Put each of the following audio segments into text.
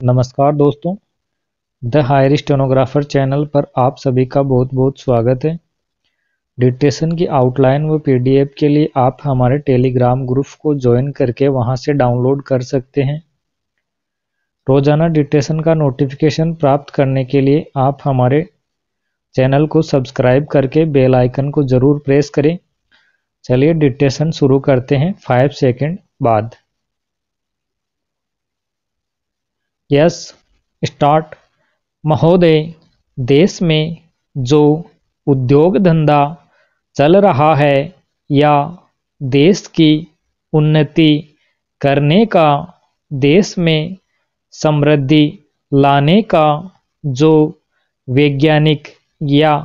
नमस्कार दोस्तों, the higher stenographer channel पर आप सभी का बहुत बहुत स्वागत है। डिक्टेशन की आउटलाइन व पीडीएफ के लिए आप हमारे टेलीग्राम ग्रुप को ज्वाइन करके वहां से डाउनलोड कर सकते हैं। रोजाना डिक्टेशन का नोटिफिकेशन प्राप्त करने के लिए आप हमारे चैनल को सब्सक्राइब करके बेल आइकन को जरूर प्रेस करें। चलिए डिक्टेशन शुरू करते हैं 5 सेकंड बाद। Yes, start. महोदय, देश में जो उद्योग धंधा चल रहा है या देश की उन्नति करने का, देश में समृद्धि लाने का जो वैज्ञानिक या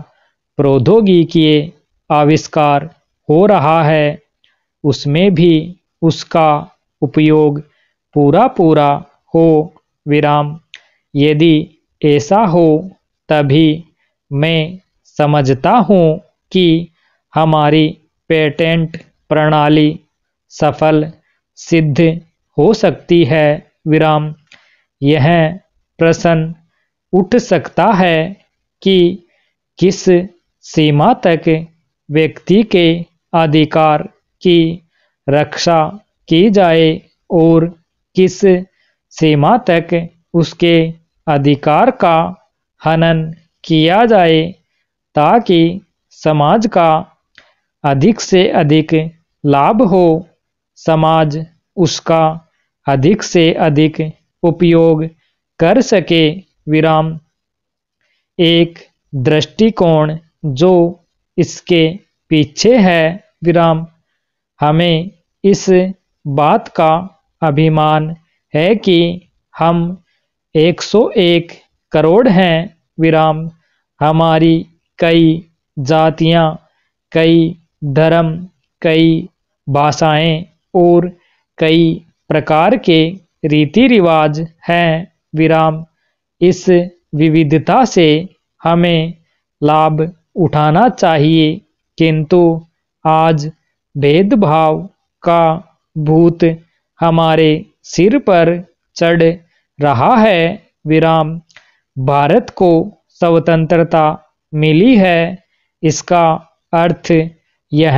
प्रौद्योगिकीय आविष्कार हो रहा है, उसमें भी उसका उपयोग पूरा पूरा हो विराम। यदि ऐसा हो तभी मैं समझता हूँ कि हमारी पेटेंट प्रणाली सफल सिद्ध हो सकती है विराम। यह प्रश्न उठ सकता है कि किस सीमा तक व्यक्ति के अधिकार की रक्षा की जाए और किस सीमा तक उसके अधिकार का हनन किया जाए, ताकि समाज का अधिक से अधिक लाभ हो, समाज उसका अधिक से अधिक उपयोग कर सके विराम। एक दृष्टिकोण जो इसके पीछे है विराम। हमें इस बात का अभिमान है कि हम 101 करोड़ हैं विराम। हमारी कई जातियां, कई धर्म, कई भाषाएं और कई प्रकार के रीति रिवाज हैं विराम। इस विविधता से हमें लाभ उठाना चाहिए, किंतु आज भेदभाव का भूत हमारे सिर पर चढ़ रहा है विराम। भारत को स्वतंत्रता मिली है, इसका अर्थ यह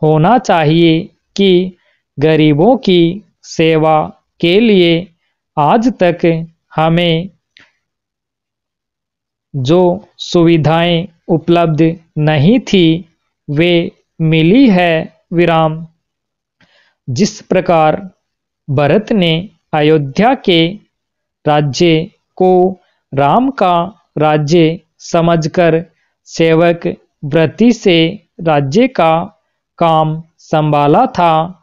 होना चाहिए कि गरीबों की सेवा के लिए आज तक हमें जो सुविधाएं उपलब्ध नहीं थी वे मिली है विराम। जिस प्रकार भरत ने अयोध्या के राज्य को राम का राज्य समझकर सेवक वृत्ति से राज्य का काम संभाला था,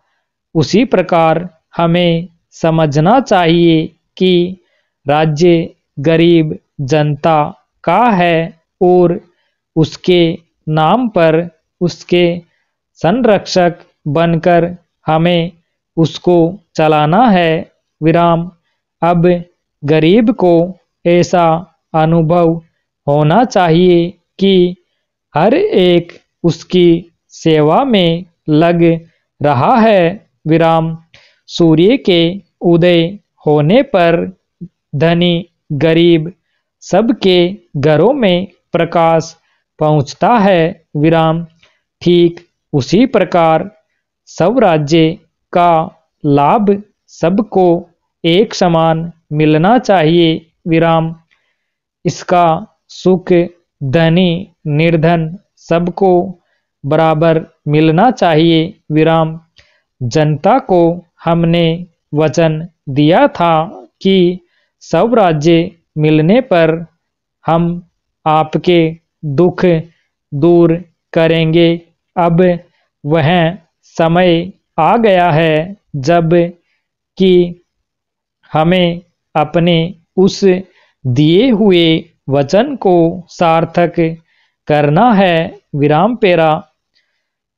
उसी प्रकार हमें समझना चाहिए कि राज्य गरीब जनता का है और उसके नाम पर उसके संरक्षक बनकर हमें उसको चलाना है विराम। अब गरीब को ऐसा अनुभव होना चाहिए कि हर एक उसकी सेवा में लग रहा है विराम। सूर्य के उदय होने पर धनी गरीब सबके घरों में प्रकाश पहुंचता है विराम। ठीक उसी प्रकार स्वराज्य का लाभ सबको एक समान मिलना चाहिए विराम। इसका सुख धनी निर्धन सबको बराबर मिलना चाहिए विराम। जनता को हमने वचन दिया था कि स्वराज्य मिलने पर हम आपके दुख दूर करेंगे। अब वह समय आ गया है जब कि हमें अपने उस दिए हुए वचन को सार्थक करना है विराम पेरा।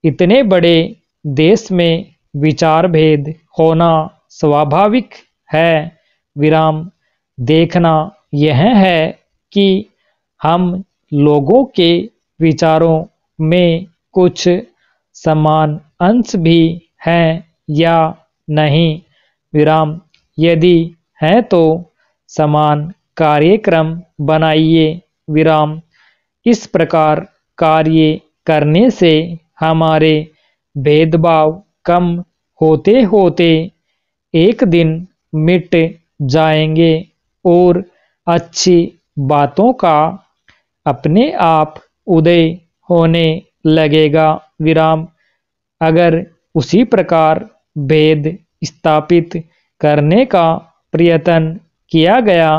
इतने बड़े देश में विचार भेद होना स्वाभाविक है विराम। देखना यह है कि हम लोगों के विचारों में कुछ समान अंश भी हैं या नहीं विराम। यदि है तो समान कार्यक्रम बनाइए विराम। इस प्रकार कार्य करने से हमारे भेदभाव कम होते होते एक दिन मिट जाएंगे और अच्छी बातों का अपने आप उदय होने लगेगा विराम। अगर उसी प्रकार भेद स्थापित करने का प्रयत्न किया गया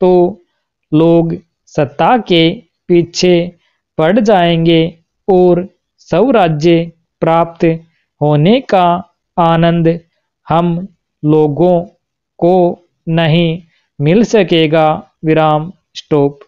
तो लोग सत्ता के पीछे पड़ जाएंगे और स्वराज्य प्राप्त होने का आनंद हम लोगों को नहीं मिल सकेगा विराम। स्टॉप।